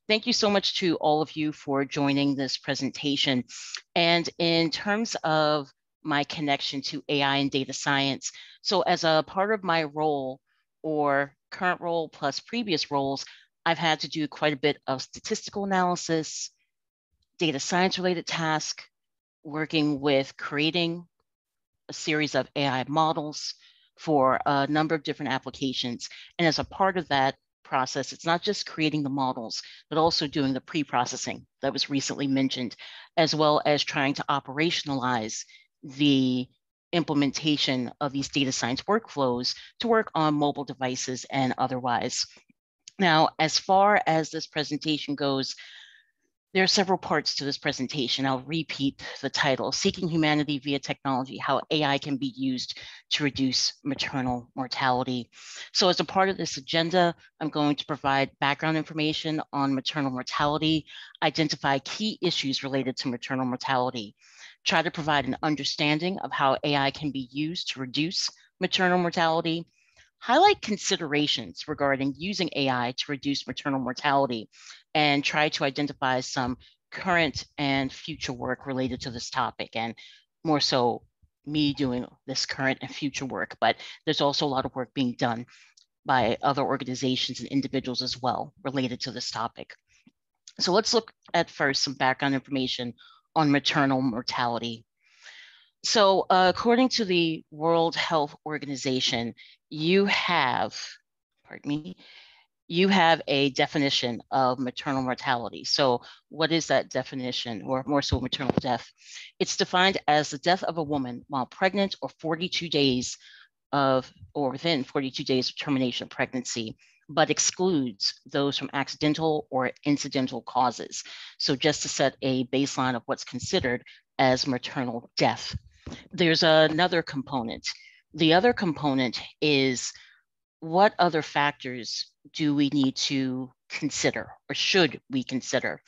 Thank you so much to all of you for joining this presentation. And in terms of my connection to AI and data science, so as a part of my role or current role plus previous roles, I've had to do quite a bit of statistical analysis, data science related tasks, working with creating a series of AI models for a number of different applications. And as a part of that process, it's not just creating the models, but also doing the pre-processing that was recently mentioned, as well as trying to operationalize the implementation of these data science workflows to work on mobile devices and otherwise. Now, as far as this presentation goes, there are several parts to this presentation. I'll repeat the title, Seeking Humanity Via Technology, How AI Can Be Used to Reduce Maternal Mortality. So as a part of this agenda, I'm going to provide background information on maternal mortality, identify key issues related to maternal mortality, try to provide an understanding of how AI can be used to reduce maternal mortality, highlight considerations regarding using AI to reduce maternal mortality, and try to identify some current and future work related to this topic, and more so me doing this current and future work, but there's also a lot of work being done by other organizations and individuals as well related to this topic. So let's look at first some background information on maternal mortality. So according to the World Health Organization, you have a definition of maternal mortality. So what is that definition, or more so maternal death? It's defined as the death of a woman while pregnant or within 42 days of termination of pregnancy, but excludes those from accidental or incidental causes. So just to set a baseline of what's considered as maternal death. There's another component. The other component is what other factors do we need to consider, or should we consider?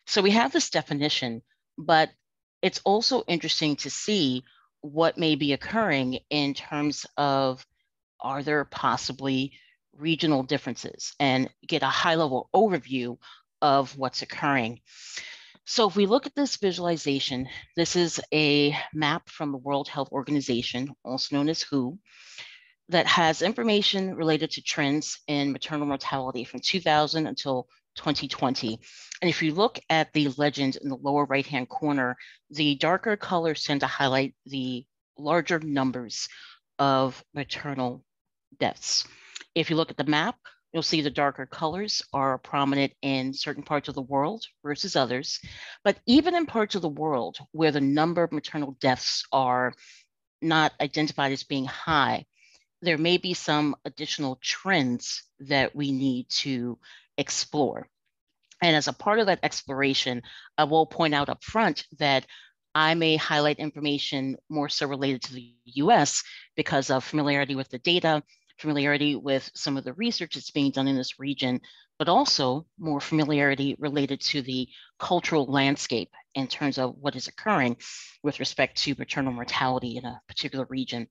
So we have this definition, but it's also interesting to see what may be occurring in terms of, are there possibly regional differences, and get a high-level overview of what's occurring. So if we look at this visualization, this is a map from the World Health Organization, also known as WHO, that has information related to trends in maternal mortality from 2000 until 2020. And if you look at the legend in the lower right-hand corner, the darker colors tend to highlight the larger numbers of maternal deaths. If you look at the map, you'll see the darker colors are prominent in certain parts of the world versus others. But even in parts of the world where the number of maternal deaths are not identified as being high, there may be some additional trends that we need to explore. And as a part of that exploration, I will point out up front that I may highlight information more so related to the US because of familiarity with the data, familiarity with some of the research that's being done in this region, but also more familiarity related to the cultural landscape in terms of what is occurring with respect to maternal mortality in a particular region.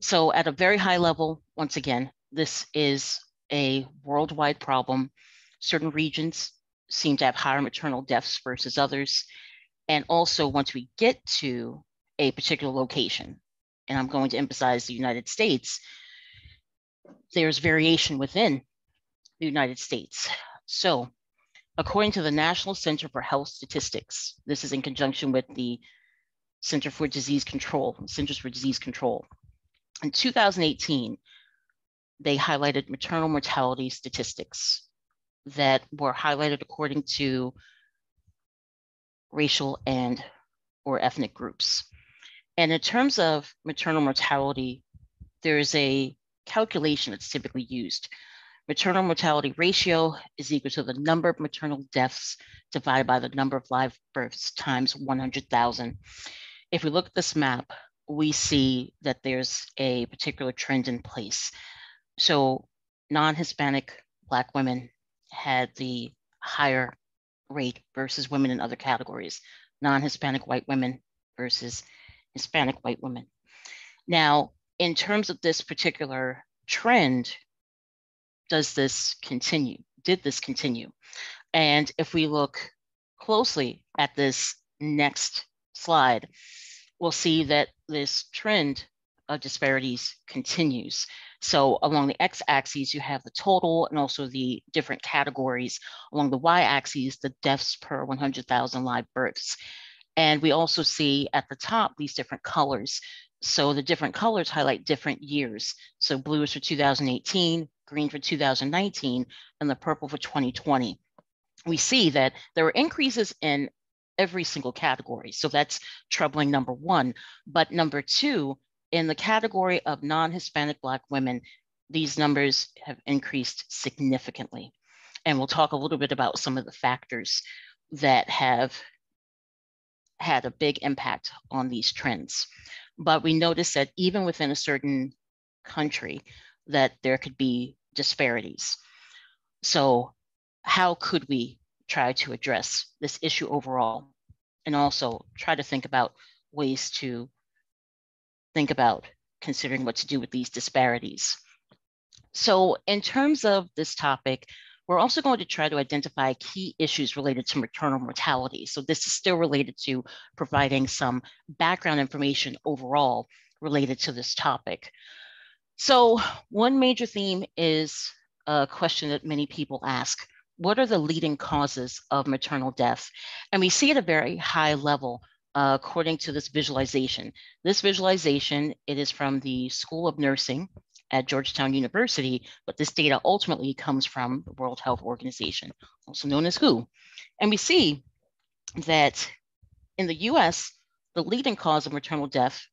So at a very high level, once again, this is a worldwide problem. Certain regions seem to have higher maternal deaths versus others. And also once we get to a particular location, and I'm going to emphasize the United States, there's variation within the United States. So according to the National Center for Health Statistics, this is in conjunction with the Centers for Disease Control. In 2018, they highlighted maternal mortality statistics that were highlighted according to racial and or ethnic groups. And in terms of maternal mortality, there is a calculation that's typically used. Maternal mortality ratio is equal to the number of maternal deaths divided by the number of live births times 100,000. If we look at this map, we see that there's a particular trend in place. So non-Hispanic Black women had the higher rate versus women in other categories, non-Hispanic white women versus Hispanic white women. Now, in terms of this particular trend, does this continue? did this continue? And if we look closely at this next slide, we'll see that this trend of disparities continues. So along the x-axis, you have the total and also the different categories. Along the y-axis, the deaths per 100,000 live births. And we also see at the top these different colors. So the different colors highlight different years. So blue is for 2018, green for 2019, and the purple for 2020. We see that there were increases in every single category. So that's troubling, number one. But number two, in the category of non-Hispanic Black women, these numbers have increased significantly. And we'll talk a little bit about some of the factors that have had a big impact on these trends. But we notice that even within a certain country, that there could be disparities. So how could we try to address this issue overall, and also try to think about ways to think about considering what to do with these disparities? So in terms of this topic, we're also going to try to identify key issues related to maternal mortality. So this is still related to providing some background information overall related to this topic. So one major theme is a question that many people ask: what are the leading causes of maternal death? And we see at a very high level, according to this visualization. This visualization, it is from the School of Nursing at Georgetown University, but this data ultimately comes from the World Health Organization, also known as WHO. And we see that in the US, the leading cause of maternal death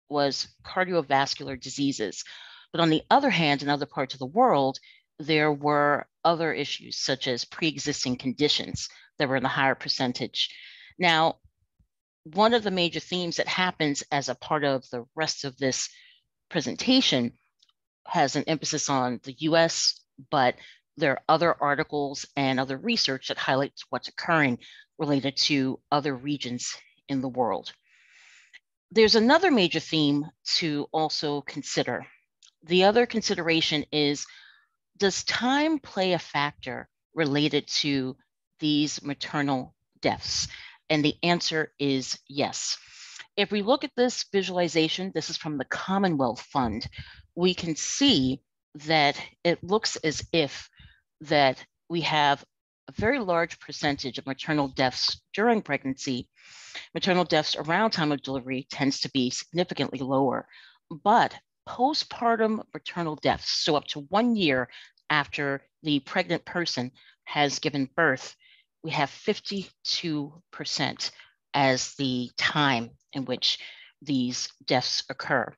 was cardiovascular diseases. But on the other hand, in other parts of the world, there were other issues such as pre-existing conditions that were in the higher percentage. Now, one of the major themes that happens as a part of the rest of this presentation has an emphasis on the US, but there are other articles and other research that highlights what's occurring related to other regions in the world. There's another major theme to also consider. The other consideration is, does time play a factor related to these maternal deaths? And the answer is yes. If we look at this visualization, this is from the Commonwealth Fund, we can see that it looks as if that we have a very large percentage of maternal deaths during pregnancy. Maternal deaths around time of delivery tends to be significantly lower, but postpartum maternal deaths, so up to 1 year after the pregnant person has given birth, we have 52% as the time in which these deaths occur.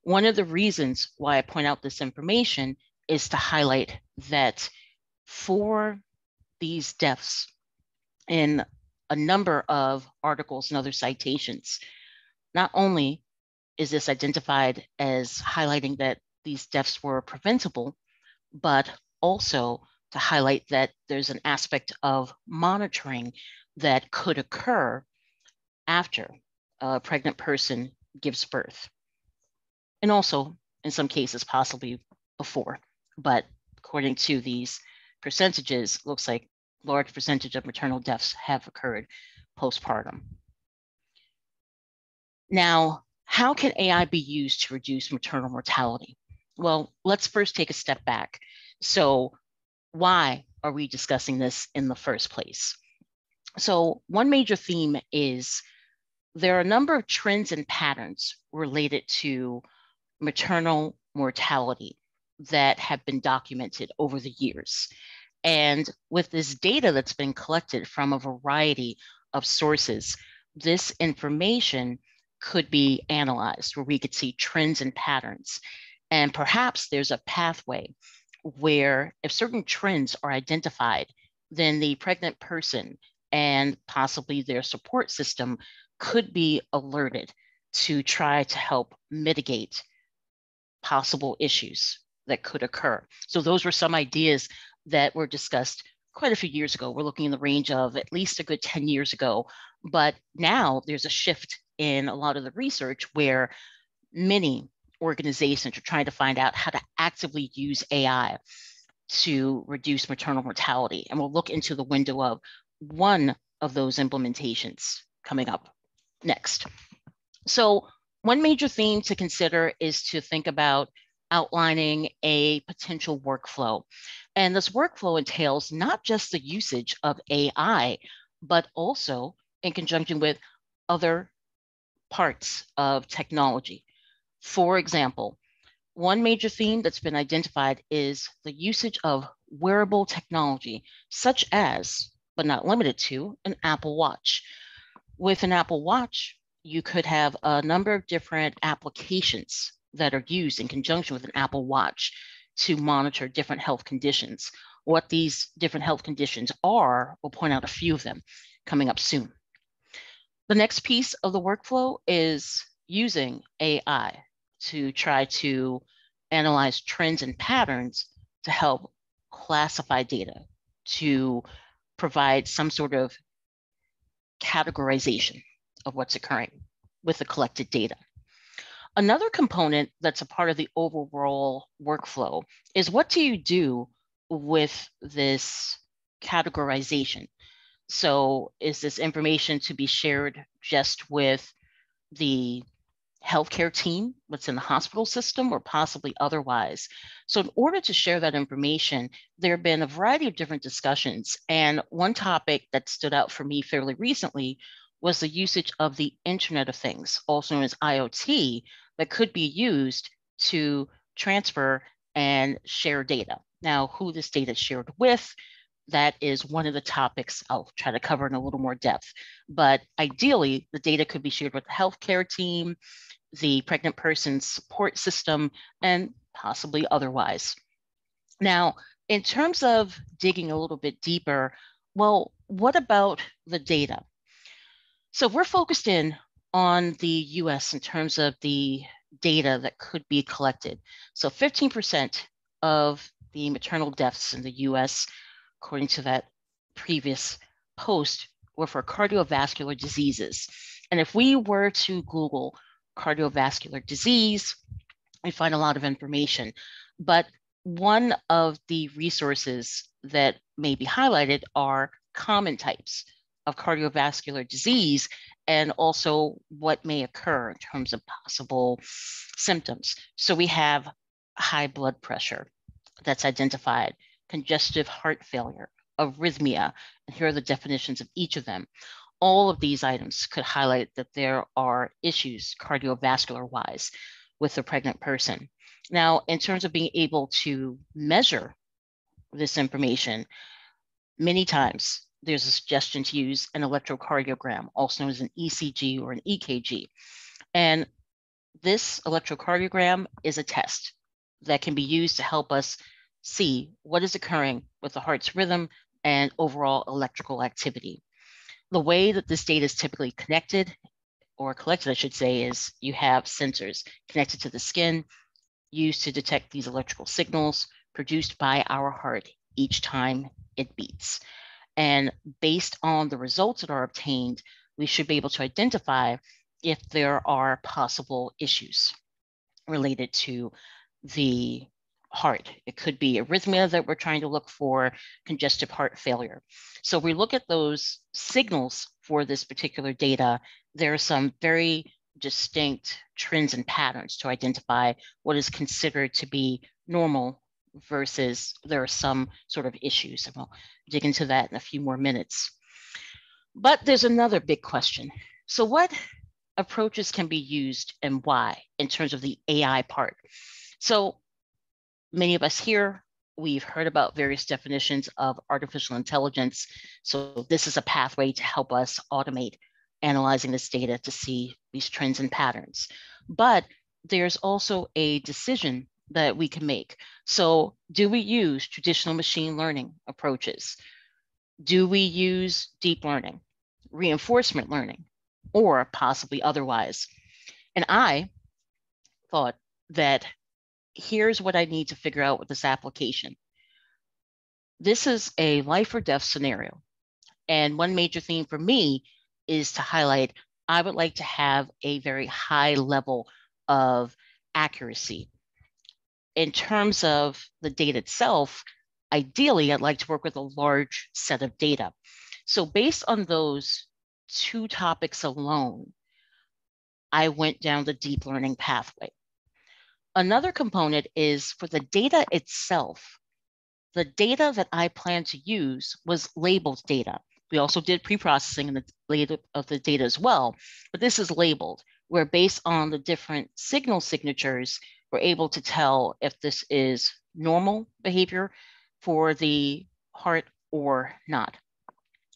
One of the reasons why I point out this information is to highlight that for these deaths, in a number of articles and other citations, not only is this identified as highlighting that these deaths were preventable, but also to highlight that there's an aspect of monitoring that could occur after a pregnant person gives birth. And also, in some cases, possibly before. But according to these percentages, looks like a large percentage of maternal deaths have occurred postpartum. Now, how can AI be used to reduce maternal mortality? Well, let's first take a step back. So why are we discussing this in the first place? So one major theme is there are a number of trends and patterns related to maternal mortality that have been documented over the years. And with this data that's been collected from a variety of sources, this information could be analyzed where we could see trends and patterns. And perhaps there's a pathway where if certain trends are identified, then the pregnant person and possibly their support system could be alerted to try to help mitigate possible issues that could occur. So those were some ideas that were discussed quite a few years ago. We're looking in the range of at least a good 10 years ago. But now there's a shift in a lot of the research where many organizations are trying to find out how to actively use AI to reduce maternal mortality. And we'll look into the window of one of those implementations coming up next. So one major theme to consider is to think about outlining a potential workflow. And this workflow entails not just the usage of AI, but also in conjunction with other parts of technology. For example, one major theme that's been identified is the usage of wearable technology, such as, but not limited to, an Apple Watch. With an Apple Watch, you could have a number of different applications that are used in conjunction with an Apple Watch to monitor different health conditions. What these different health conditions are, we'll point out a few of them coming up soon. The next piece of the workflow is using AI to try to analyze trends and patterns to help classify data, to provide some sort of categorization of what's occurring with the collected data. Another component that's a part of the overall workflow is, what do you do with this categorization? So is this information to be shared just with the healthcare team, what's in the hospital system, or possibly otherwise? So in order to share that information, there have been a variety of different discussions. And one topic that stood out for me fairly recently was the usage of the Internet of Things, also known as IoT, that could be used to transfer and share data. Now, who this data is shared with, that is one of the topics I'll try to cover in a little more depth. But ideally, the data could be shared with the healthcare team, the pregnant person's support system, and possibly otherwise. Now, in terms of digging a little bit deeper, well, what about the data? So we're focused in on the US in terms of the data that could be collected. So 15% of the maternal deaths in the US, according to that previous post, were for cardiovascular diseases. And if we were to Google cardiovascular disease, we find a lot of information. But one of the resources that may be highlighted are common types of cardiovascular disease, and also what may occur in terms of possible symptoms. So we have high blood pressure that's identified, congestive heart failure, arrhythmia, and here are the definitions of each of them. All of these items could highlight that there are issues cardiovascular-wise with the pregnant person. Now, in terms of being able to measure this information, many times there's a suggestion to use an electrocardiogram, also known as an ECG or an EKG. And this electrocardiogram is a test that can be used to help us see what is occurring with the heart's rhythm and overall electrical activity. The way that this data is typically connected, or collected, I should say, is you have sensors connected to the skin used to detect these electrical signals produced by our heart each time it beats. And based on the results that are obtained, we should be able to identify if there are possible issues related to the heart. It could be arrhythmia that we're trying to look for, congestive heart failure. So we look at those signals for this particular data. There are some very distinct trends and patterns to identify what is considered to be normal versus there are some sort of issues. And we'll dig into that in a few more minutes. But there's another big question. So what approaches can be used and why in terms of the AI part? So many of us here, we've heard about various definitions of artificial intelligence. So this is a pathway to help us automate analyzing this data to see these trends and patterns. But there's also a decision that we can make. So do we use traditional machine learning approaches? Do we use deep learning, reinforcement learning, or possibly otherwise? And I thought that here's what I need to figure out with this application. This is a life or death scenario. And one major theme for me is to highlight, I would like to have a very high level of accuracy. In terms of the data itself, ideally, I'd like to work with a large set of data. So based on those two topics alone, I went down the deep learning pathway. Another component is for the data itself. The data that I plan to use was labeled data. We also did pre-processing in the data as well, but this is labeled, where based on the different signal signatures, we're able to tell if this is normal behavior for the heart or not.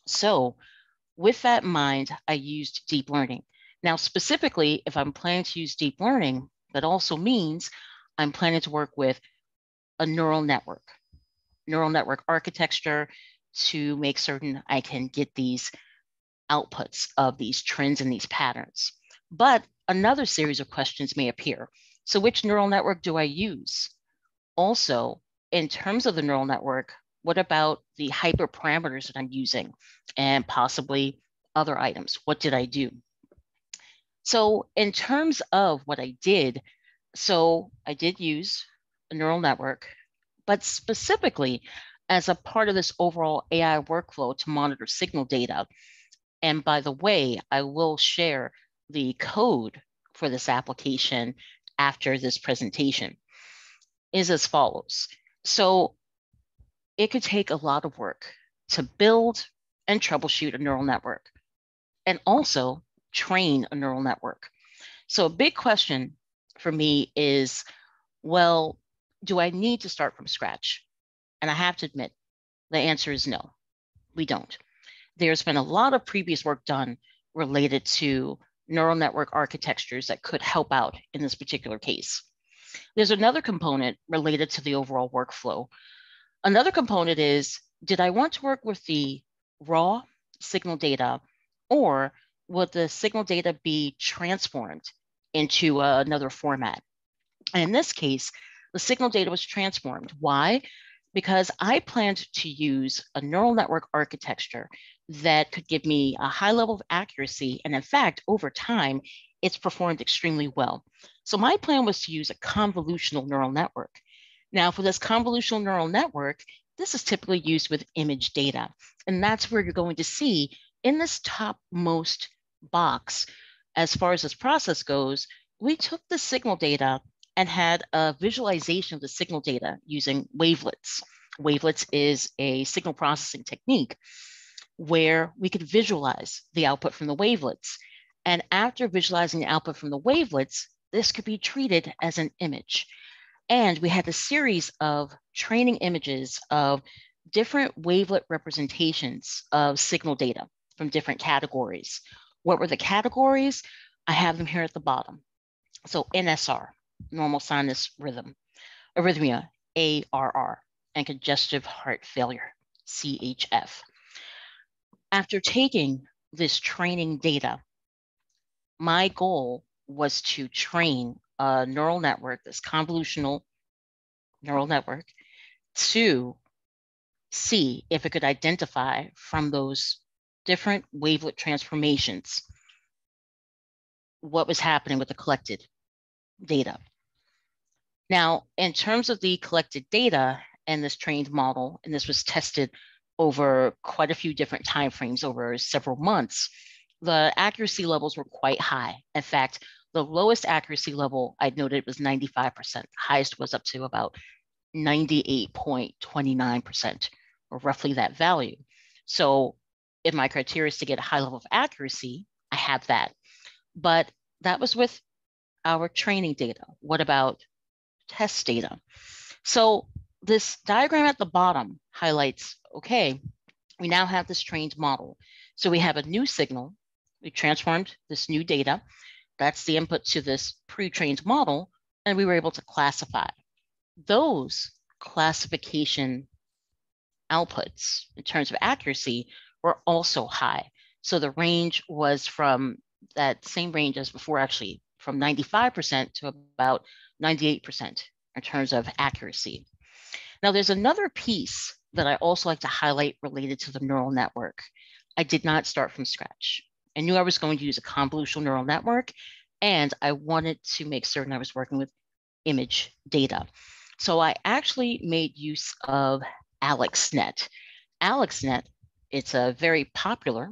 So with that in mind, I used deep learning. Now, specifically, if I'm planning to use deep learning, that also means I'm planning to work with a neural network architecture to make certain I can get these outputs of these trends and these patterns. But another series of questions may appear. So which neural network do I use? Also, in terms of the neural network, what about the hyperparameters that I'm using and possibly other items? What did I do? So in terms of what I did, so I did use a neural network, but specifically as a part of this overall AI workflow to monitor signal data. And by the way, I will share the code for this application after this presentation, is as follows. So it could take a lot of work to build and troubleshoot a neural network and also train a neural network. So a big question for me is, well, do I need to start from scratch? And I have to admit, the answer is no, we don't. There's been a lot of previous work done related to neural network architectures that could help out in this particular case. There's another component related to the overall workflow. Another component is, did I want to work with the raw signal data, or would the signal data be transformed into another format? And in this case, the signal data was transformed. Why? Because I planned to use a neural network architecture that could give me a high level of accuracy. And in fact, over time, it's performed extremely well. So my plan was to use a convolutional neural network. Now, for this convolutional neural network, this is typically used with image data. And that's where you're going to see in this topmost box, as far as this process goes, we took the signal data and had a visualization of the signal data using wavelets. Wavelets is a signal processing technique where we could visualize the output from the wavelets. And after visualizing the output from the wavelets, this could be treated as an image. And we had a series of training images of different wavelet representations of signal data from different categories. What were the categories? I have them here at the bottom. So NSR, normal sinus rhythm, arrhythmia, ARR, and congestive heart failure, CHF. After taking this training data, my goal was to train a neural network, this convolutional neural network, to see if it could identify from those different wavelet transformations what was happening with the collected data. Now, in terms of the collected data and this trained model, and this was tested over quite a few different timeframes over several months, the accuracy levels were quite high. In fact, the lowest accuracy level I'd noted was 95%. Highest was up to about 98.29%, or roughly that value. So if my criteria is to get a high level of accuracy, I have that. But that was with our training data. What about test data? So this diagram at the bottom highlights, okay, we now have this trained model. So we have a new signal. We transformed this new data. That's the input to this pre-trained model, and we were able to classify. Those classification outputs in terms of accuracy were also high. So the range was from that same range as before, actually from 95% to about 98% in terms of accuracy. Now there's another piece that I also like to highlight related to the neural network. I did not start from scratch. I knew I was going to use a convolutional neural network, and I wanted to make certain I was working with image data. So I actually made use of AlexNet. AlexNet, it's a very popular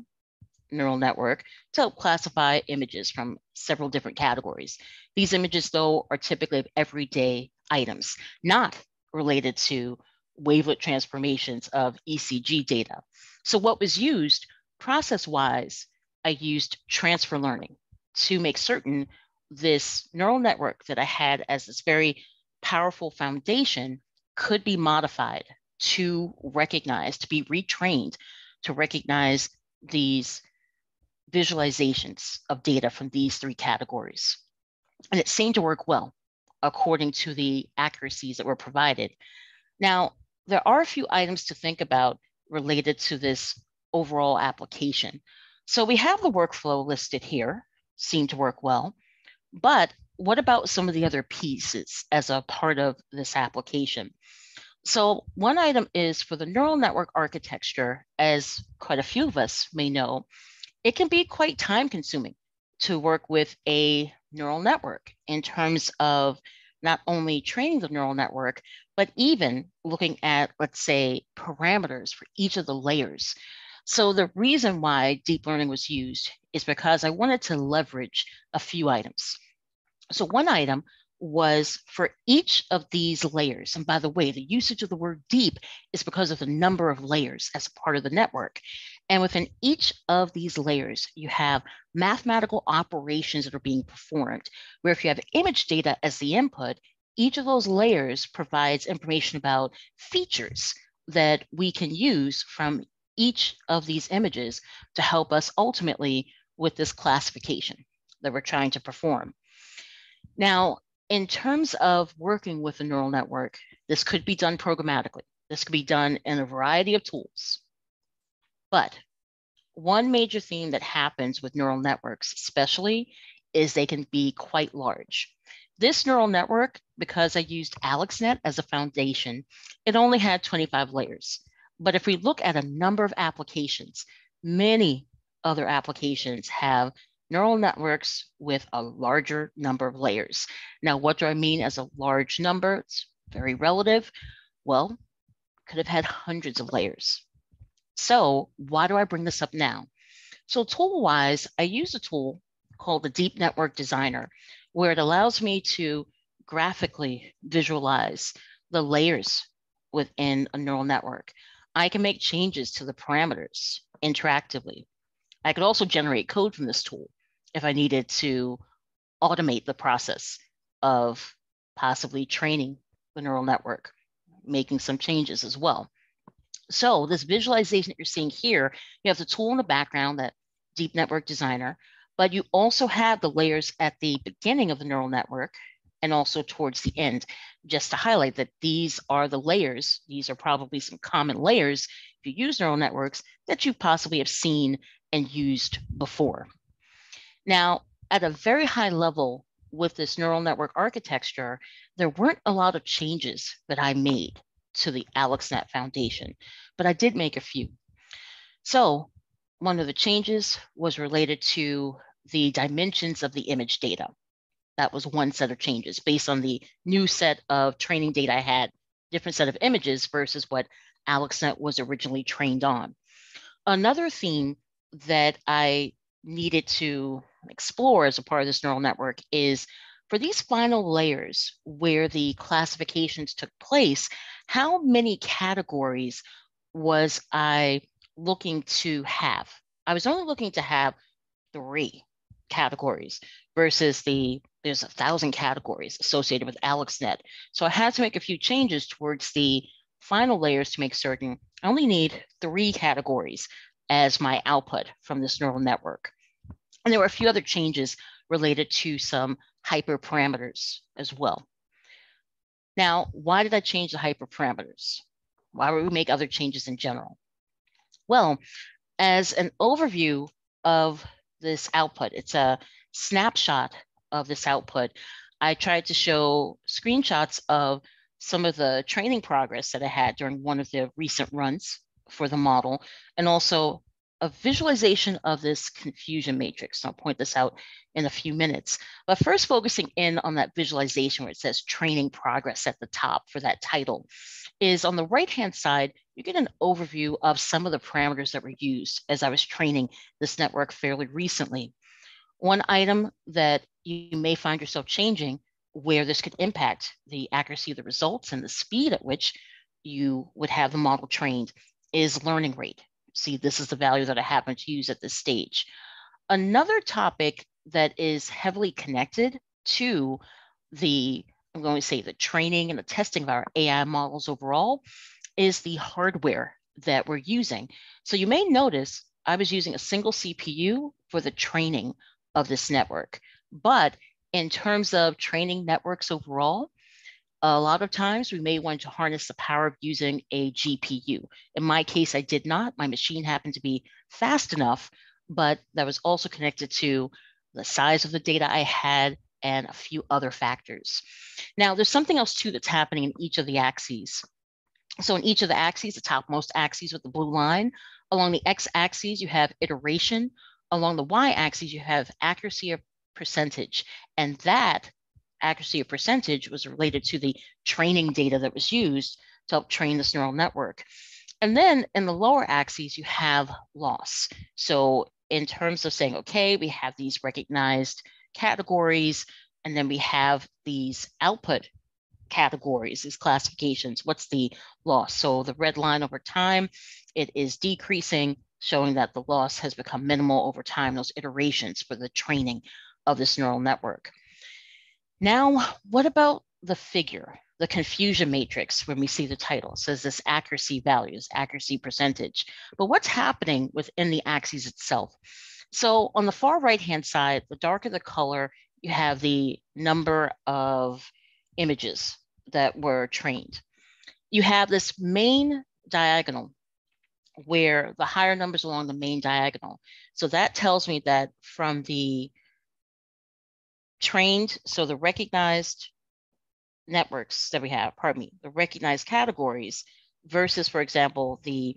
neural network to help classify images from several different categories. These images, though, are typically of everyday items, not related to wavelet transformations of ECG data. So what was used process-wise, I used transfer learning to make certain this neural network that I had as this very powerful foundation could be modified to recognize, to be retrained to recognize these visualizations of data from these three categories. And it seemed to work well according to the accuracies that were provided. Now, there are a few items to think about related to this overall application. So we have the workflow listed here, seemed to work well, but what about some of the other pieces as a part of this application? So one item is for the neural network architecture, as quite a few of us may know, it can be quite time consuming to work with a neural network in terms of not only training the neural network, but even looking at, let's say, parameters for each of the layers. So the reason why deep learning was used is because I wanted to leverage a few items. So one item was for each of these layers. And by the way, the usage of the word deep is because of the number of layers as part of the network. And within each of these layers, you have mathematical operations that are being performed, where if you have image data as the input, each of those layers provides information about features that we can use from each of these images to help us ultimately with this classification that we're trying to perform. Now, in terms of working with a neural network, this could be done programmatically. This could be done in a variety of tools. But one major theme that happens with neural networks, especially, is they can be quite large. This neural network, because I used AlexNet as a foundation, it only had 25 layers. But if we look at a number of applications, many other applications have neural networks with a larger number of layers. Now, what do I mean as a large number? It's very relative. Well, could have had hundreds of layers. So why do I bring this up now? So tool-wise, I use a tool called the Deep Network Designer, where it allows me to graphically visualize the layers within a neural network. I can make changes to the parameters interactively. I could also generate code from this tool if I needed to automate the process of possibly training the neural network, making some changes as well. So this visualization that you're seeing here, you have the tool in the background, that Deep Network Designer, but you also have the layers at the beginning of the neural network and also towards the end, just to highlight that these are the layers. These are probably some common layers if you use neural networks that you possibly have seen and used before. Now, at a very high level with this neural network architecture, there weren't a lot of changes that I made to the AlexNet Foundation, but I did make a few. So one of the changes was related to the dimensions of the image data. That was one set of changes based on the new set of training data I had, different set of images versus what AlexNet was originally trained on. Another theme that I needed to explore as a part of this neural network is for these final layers where the classifications took place, how many categories was I looking to have? I was only looking to have 3 categories versus there's 1,000 categories associated with AlexNet. So I had to make a few changes towards the final layers to make certain I only need 3 categories as my output from this neural network. And there were a few other changes related to some hyperparameters as well. Now, why did I change the hyperparameters? Why would we make other changes in general? Well, as an overview of this output, it's a snapshot of this output. I tried to show screenshots of some of the training progress that I had during one of the recent runs for the model, and also a visualization of this confusion matrix. I'll point this out in a few minutes. But first, focusing in on that visualization where it says training progress at the top for that title, is on the right-hand side, you get an overview of some of the parameters that were used as I was training this network fairly recently. One item that you may find yourself changing where this could impact the accuracy of the results and the speed at which you would have the model trained is learning rate. See, this is the value that I happen to use at this stage. Another topic that is heavily connected to I'm going to say the training and the testing of our AI models overall is the hardware that we're using. So you may notice I was using a single CPU for the training of this network. But in terms of training networks overall, a lot of times we may want to harness the power of using a GPU. In my case, I did not. My machine happened to be fast enough, but that was also connected to the size of the data I had and a few other factors. Now, there's something else too that's happening in each of the axes. So in each of the axes, the topmost axes with the blue line, along the x-axis, you have iteration. Along the y-axis, you have accuracy of percentage. And that accuracy of percentage was related to the training data that was used to help train this neural network. And then in the lower axes, you have loss. So in terms of saying, okay, we have these recognized categories, and then we have these output categories, these classifications. What's the loss? So the red line over time, it is decreasing, showing that the loss has become minimal over time, those iterations for the training of this neural network. Now, what about the figure, the confusion matrix, when we see the title? It says this accuracy values, accuracy percentage. But what's happening within the axis itself? So on the far right-hand side, the darker the color, you have the number of images that were trained. You have this main diagonal where the higher numbers along the main diagonal. So that tells me that from the trained, so the recognized networks that we have, the recognized categories versus, for example, the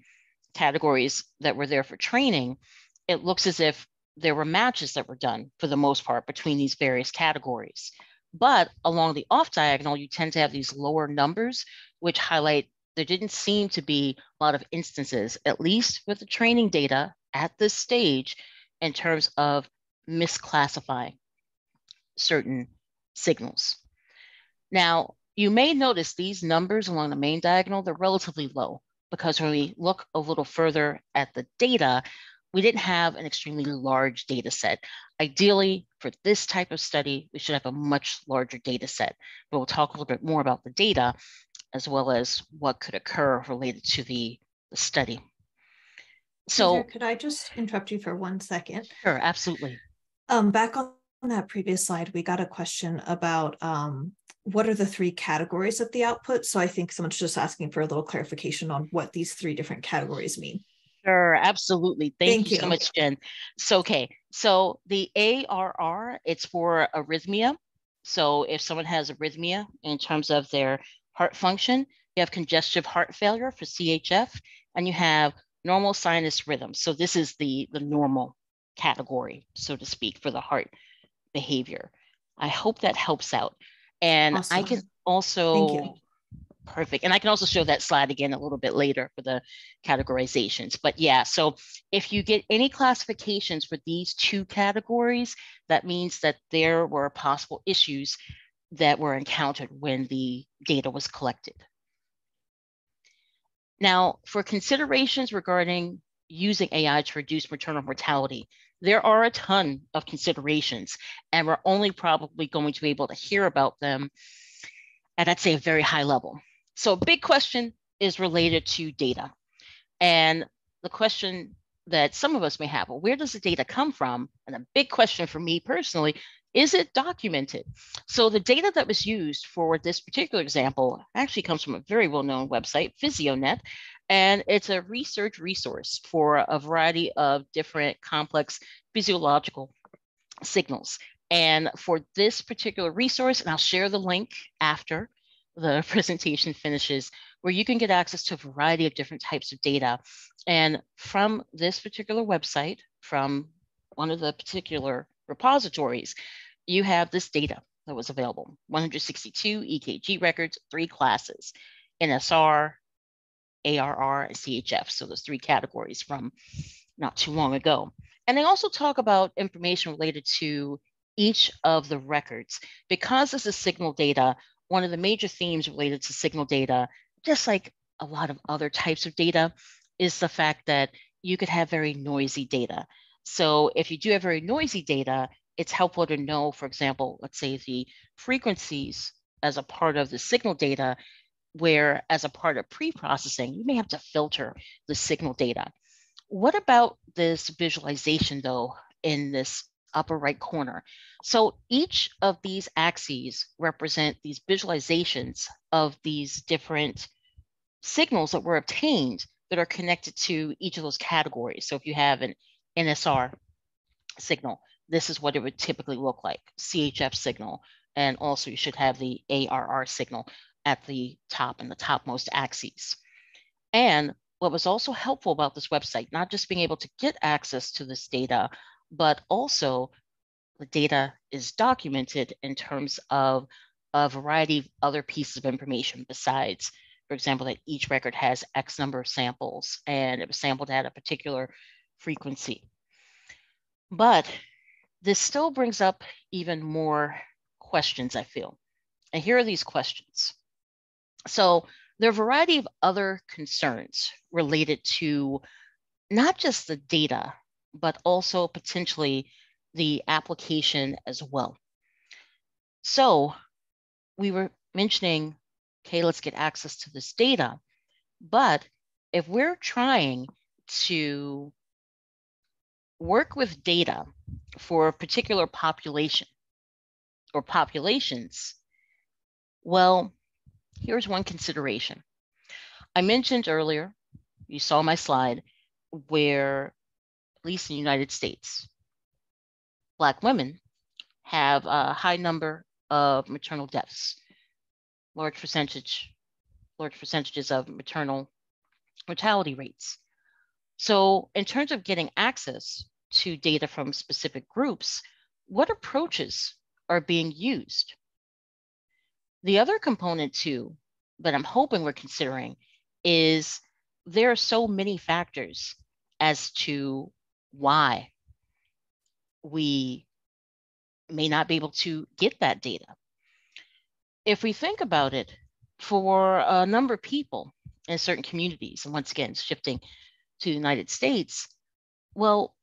categories that were there for training, it looks as if there were matches that were done for the most part between these various categories. But along the off diagonal, you tend to have these lower numbers, which highlight there didn't seem to be a lot of instances, at least with the training data at this stage, in terms of misclassifying certain signals. Now, you may notice these numbers along the main diagonal, they're relatively low because when we look a little further at the data, we didn't have an extremely large data set. Ideally, for this type of study, we should have a much larger data set, but we'll talk a little bit more about the data as well as what could occur related to the study. So could I just interrupt you for 1 second? Sure, absolutely. Back on that previous slide, we got a question about what are the 3 categories of the output? So I think someone's just asking for a little clarification on what these 3 different categories mean. Sure, absolutely. Thank you so much, Jen. So, okay, so the ARR, it's for arrhythmia. So if someone has arrhythmia in terms of their heart function, you have congestive heart failure for CHF, and you have normal sinus rhythm. So this is the normal category, so to speak, for the heart behavior. I hope that helps out. And awesome. I can also, perfect. And I can also show that slide again a little bit later for the categorizations. But yeah, so if you get any classifications for these 2 categories, that means that there were possible issues that were encountered when the data was collected. Now, for considerations regarding using AI to reduce maternal mortality, there are a ton of considerations, and we're only probably going to be able to hear about them at, I'd say, a very high level. So a big question is related to data. And the question that some of us may have, well, where does the data come from? And a big question for me personally, is it documented? So the data that was used for this particular example actually comes from a very well-known website, PhysioNet, and it's a research resource for a variety of different complex physiological signals. And for this particular resource, and I'll share the link after the presentation finishes, where you can get access to a variety of different types of data. And from this particular website, from one of the particular repositories, you have this data that was available: 162 EKG records, 3 classes, NSR, ARR, and CHF. So those 3 categories from not too long ago. And they also talk about information related to each of the records. Because this is signal data, one of the major themes related to signal data, just like a lot of other types of data, is the fact that you could have very noisy data. So if you do have very noisy data, it's helpful to know, for example, let's say the frequencies as a part of the signal data, where as a part of pre-processing, you may have to filter the signal data. What about this visualization though in this upper right corner? So each of these axes represent these visualizations of these different signals that were obtained that are connected to each of those categories. So if you have an NSR signal, this is what it would typically look like, CHF signal, and also you should have the ARR signal at the top and the topmost axes. And what was also helpful about this website, not just being able to get access to this data, but also the data is documented in terms of a variety of other pieces of information besides, for example, that each record has X number of samples and it was sampled at a particular frequency. But this still brings up even more questions, I feel. And here are these questions. So there are a variety of other concerns related to not just the data, but also potentially the application as well. So we were mentioning, okay, let's get access to this data. But if we're trying to work with data for a particular population or populations, well, here's one consideration. I mentioned earlier, you saw my slide, where, at least in the United States, Black women have a high number of maternal deaths, large percentages of maternal mortality rates. So in terms of getting access to data from specific groups, what approaches are being used? The other component too, that I'm hoping we're considering, is there are so many factors as to why we may not be able to get that data. If we think about it, for a number of people in certain communities, and once again, shifting to the United States, well,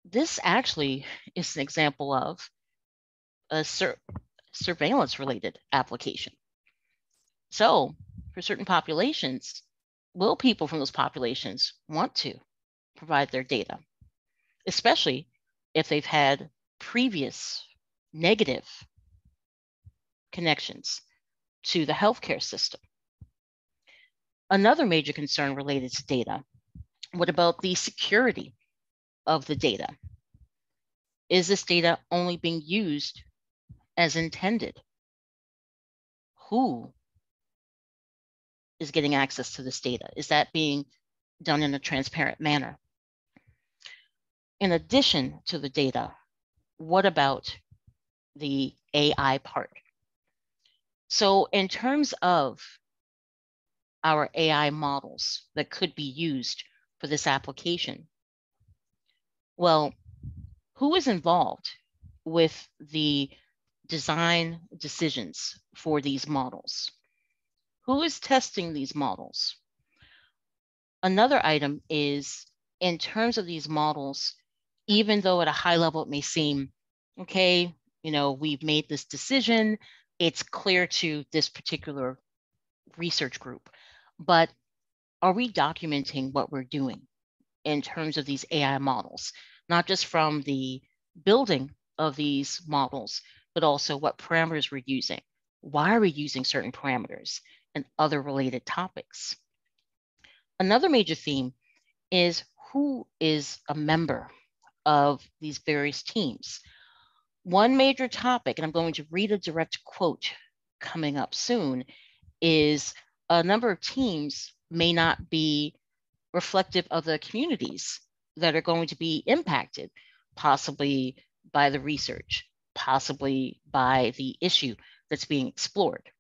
this actually is an example of a surveillance-related application. So for certain populations, will people from those populations want to provide their data, especially if they've had previous negative connections to the healthcare system? Another major concern related to data: what about the security of the data? Is this data only being used as intended? Who is getting access to this data? Is that being done in a transparent manner? In addition to the data, what about the AI part? So in terms of our AI models that could be used for this application, well, who is involved with the design decisions for these models? Who is testing these models? Another item is, in terms of these models, even though at a high level it may seem, okay, we've made this decision, it's clear to this particular research group, but are we documenting what we're doing in terms of these AI models, not just from the building of these models, but also what parameters we're using? Why are we using certain parameters and other related topics? Another major theme is who is a member of these various teams. One major topic, and I'm going to read a direct quote coming up soon, is a number of teams may not be reflective of the communities that are going to be impacted, possibly by the research, possibly by the issue that's being explored.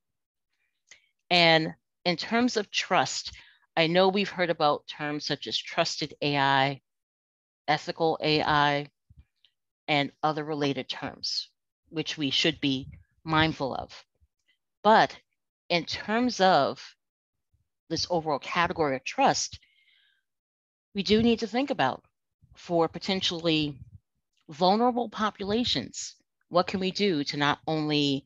And in terms of trust, I know we've heard about terms such as trusted AI, ethical AI, and other related terms, which we should be mindful of. But in terms of this overall category of trust, we do need to think about for potentially vulnerable populations, what can we do to not only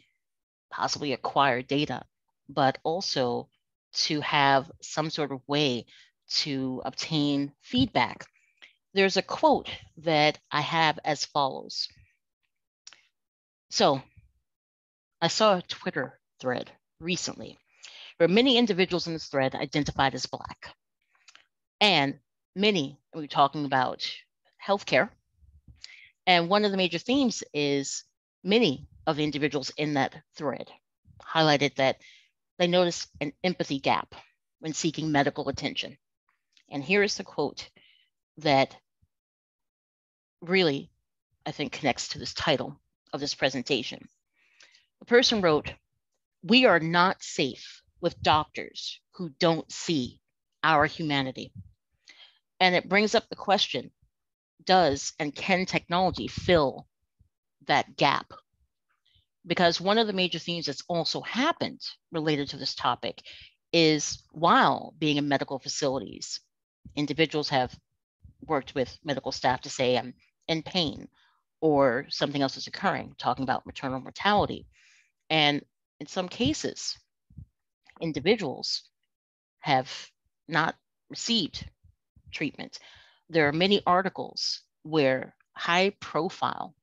possibly acquire data, but also to have some sort of way to obtain feedback. There's a quote that I have as follows. So I saw a Twitter thread recently where many individuals in this thread identified as Black. And many, we're talking about healthcare. And one of the major themes is many of the individuals in that thread highlighted that they noticed an empathy gap when seeking medical attention. And here is the quote that really, I think, connects to this title of this presentation. The person wrote, "We are not safe with doctors who don't see our humanity." And it brings up the question, does and can technology fill that gap? Because one of the major themes that's also happened related to this topic is while being in medical facilities, individuals have worked with medical staff to say, I'm in pain or something else is occurring, talking about maternal mortality. And in some cases, individuals have not received treatment. There are many articles where high profile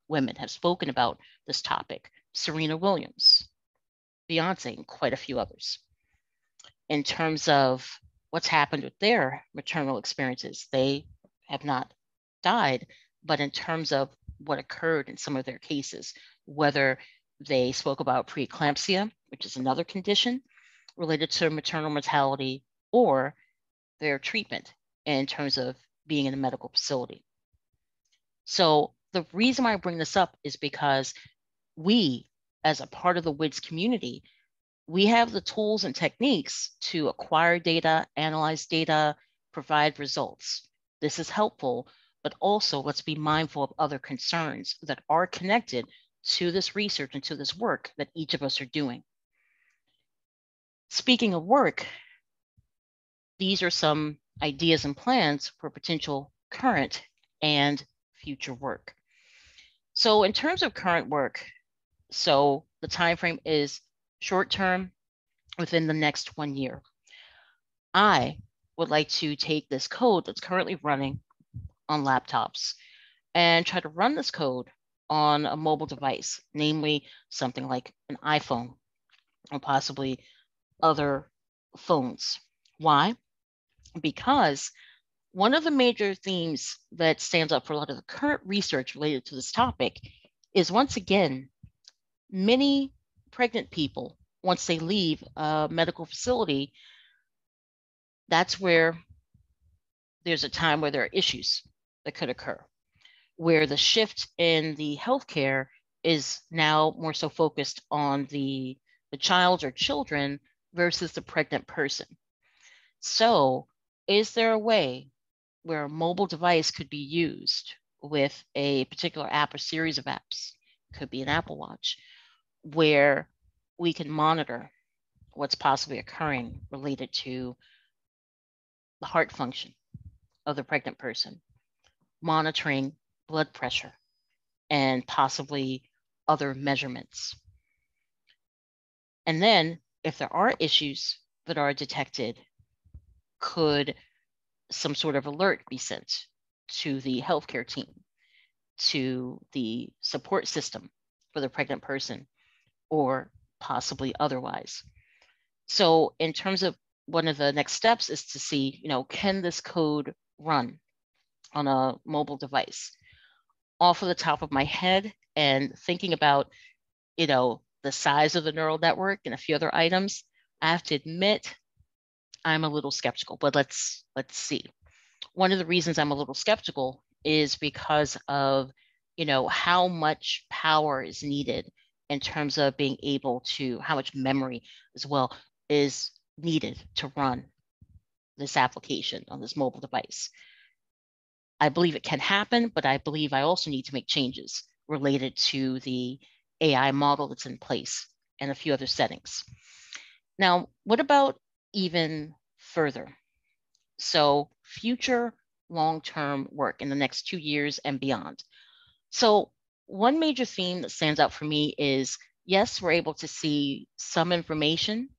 women have spoken about this topic, Serena Williams, Beyonce, and quite a few others. In terms of what's happened with their maternal experiences, they have not died, but in terms of what occurred in some of their cases, whether they spoke about preeclampsia, which is another condition related to maternal mortality, or their treatment in terms of being in a medical facility. So the reason why I bring this up is because we, as a part of the WIDS community, we have the tools and techniques to acquire data, analyze data, provide results. This is helpful, but also let's be mindful of other concerns that are connected to this research and to this work that each of us are doing. Speaking of work, these are some ideas and plans for potential current and future work. So in terms of current work, so the time frame is short term, within the next 1 year. I would like to take this code that's currently running on laptops and try to run this code on a mobile device, namely something like an iPhone or possibly other phones. Why? Because one of the major themes that stands up for a lot of the current research related to this topic is, once again, many pregnant people, once they leave a medical facility, that's where there's a time where there are issues that could occur, where the shift in the healthcare is now more so focused on the child or children versus the pregnant person. So is there a way where a mobile device could be used with a particular app or series of apps, could be an Apple Watch, where we can monitor what's possibly occurring related to the heart function of the pregnant person, monitoring blood pressure, and possibly other measurements. And then if there are issues that are detected, could some sort of alert be sent to the healthcare team, to the support system for the pregnant person, or possibly otherwise? So in terms of one of the next steps is to see, can this code run on a mobile device? Off of the top of my head and thinking about, the size of the neural network and a few other items, I have to admit, I'm a little skeptical, but let's see. One of the reasons I'm a little skeptical is because of, how much power is needed in terms of being able to, how much memory as well is needed to run this application on this mobile device. I believe it can happen, but I believe I also need to make changes related to the AI model that's in place and a few other settings. Now, what about even further? So future long-term work in the next 2 years and beyond. So one major theme that stands out for me is, yes, we're able to see some information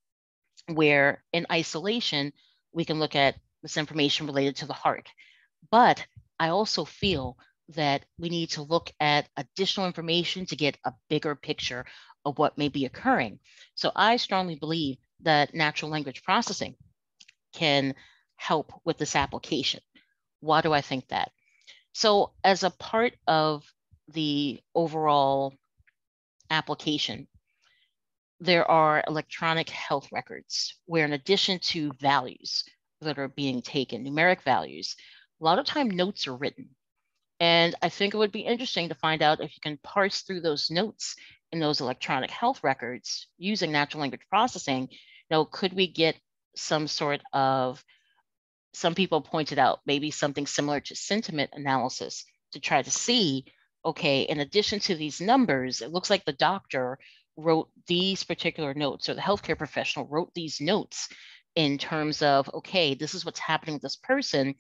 where in isolation, we can look at this information related to the heart. But I also feel that we need to look at additional information to get a bigger picture of what may be occurring. So I strongly believe that natural language processing can help with this application. Why do I think that? So as a part of the overall application, there are electronic health records where, in addition to values that are being taken, numeric values, a lot of time notes are written. And I think it would be interesting to find out if you can parse through those notes in those electronic health records using natural language processing. Could we get some sort of, some people pointed out, maybe something similar to sentiment analysis to try to see, okay, in addition to these numbers, it looks like the doctor wrote these particular notes, or the healthcare professional wrote these notes in terms of, okay, this is what's happening with this person.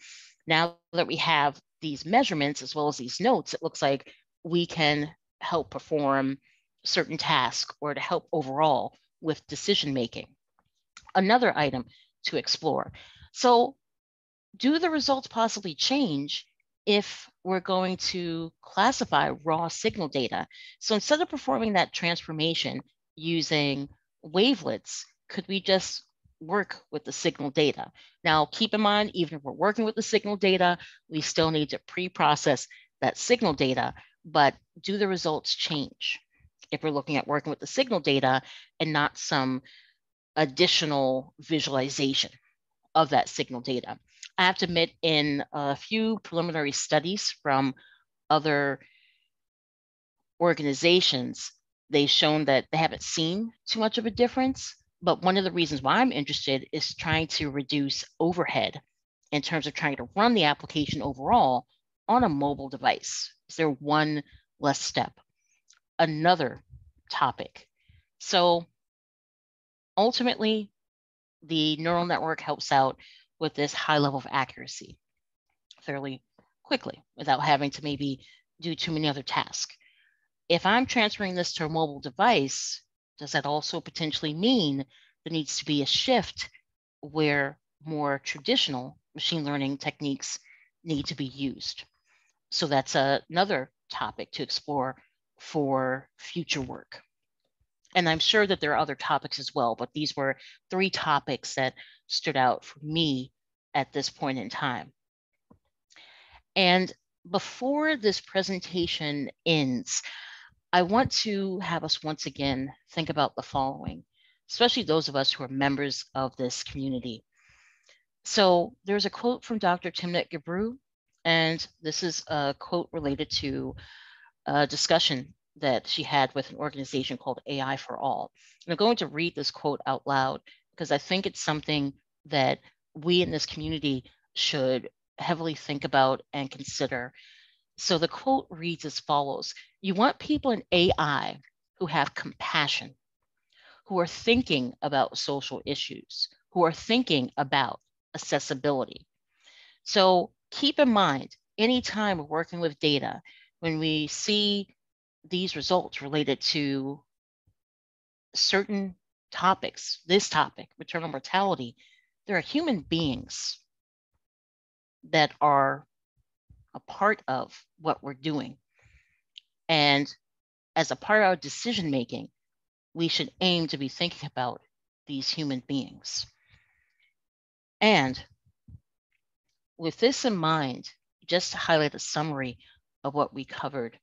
Now that we have these measurements as well as these notes, it looks like we can help perform certain tasks or to help overall with decision making. Another item to explore. So do the results possibly change if we're going to classify raw signal data? So instead of performing that transformation using wavelets, could we just work with the signal data? Now, keep in mind, even if we're working with the signal data, we still need to pre-process that signal data, but do the results change if we're looking at working with the signal data and not some additional visualization of that signal data? I have to admit, in a few preliminary studies from other organizations, they've shown that they haven't seen too much of a difference. But one of the reasons why I'm interested is trying to reduce overhead in terms of trying to run the application overall on a mobile device. Is there one less step? Another topic. So ultimately, the neural network helps out with this high level of accuracy fairly quickly without having to maybe do too many other tasks. If I'm transferring this to a mobile device, does that also potentially mean there needs to be a shift where more traditional machine learning techniques need to be used? So that's another topic to explore for future work. And I'm sure that there are other topics as well, but these were 3 topics that stood out for me at this point in time. And before this presentation ends, I want to have us once again think about the following, especially those of us who are members of this community. So there's a quote from Dr. Timnit Gebru, and this is a quote related to a discussion that she had with an organization called AI for All. And I'm going to read this quote out loud because I think it's something that we in this community should heavily think about and consider. So the quote reads as follows: "You want people in AI who have compassion, who are thinking about social issues, who are thinking about accessibility." So keep in mind, anytime we're working with data, when we see these results related to certain topics, this topic, maternal mortality, there are human beings that are a part of what we're doing. And as a part of our decision making, we should aim to be thinking about these human beings. And with this in mind, just to highlight a summary of what we covered.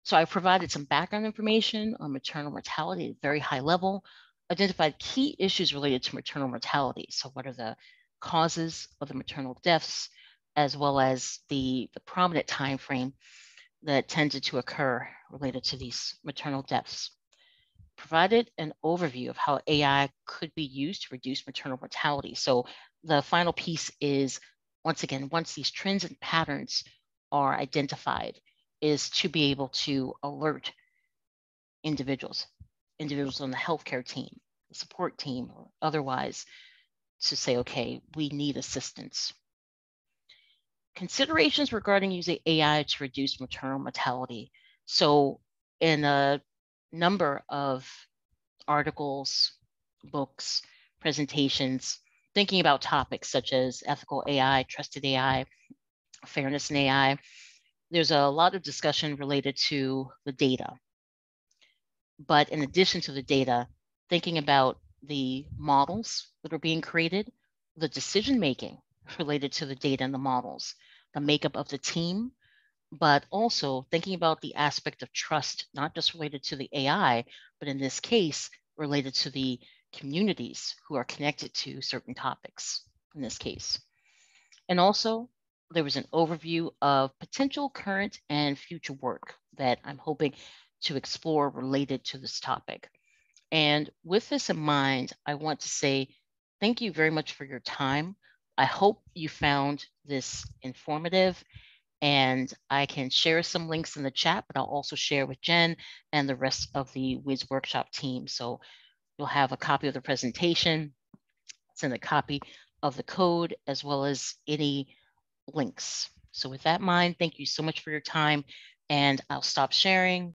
So I provided some background information on maternal mortality at a very high level, identified key issues related to maternal mortality. So what are the causes of the maternal deaths, as well as the prominent time frame that tended to occur related to these maternal deaths. Provided an overview of how AI could be used to reduce maternal mortality. So the final piece is, once again, once these trends and patterns are identified, is to be able to alert individuals on the healthcare team, the support team, or otherwise, to say, okay, we need assistance. Considerations regarding using AI to reduce maternal mortality. So in a number of articles, books, presentations, thinking about topics such as ethical AI, trusted AI, fairness in AI, there's a lot of discussion related to the data. But in addition to the data, thinking about the models that are being created, the decision-making related to the data and the models, the makeup of the team, but also thinking about the aspect of trust, not just related to the AI, but in this case, related to the communities who are connected to certain topics in this case. And also, there was an overview of potential current and future work that I'm hoping to explore related to this topic. And with this in mind, I want to say thank you very much for your time. I hope you found this informative, and I can share some links in the chat, but I'll also share with Jen and the rest of the WIS workshop team. So you'll have a copy of the presentation, send a copy of the code, as well as any links. So with that in mind, thank you so much for your time, and I'll stop sharing.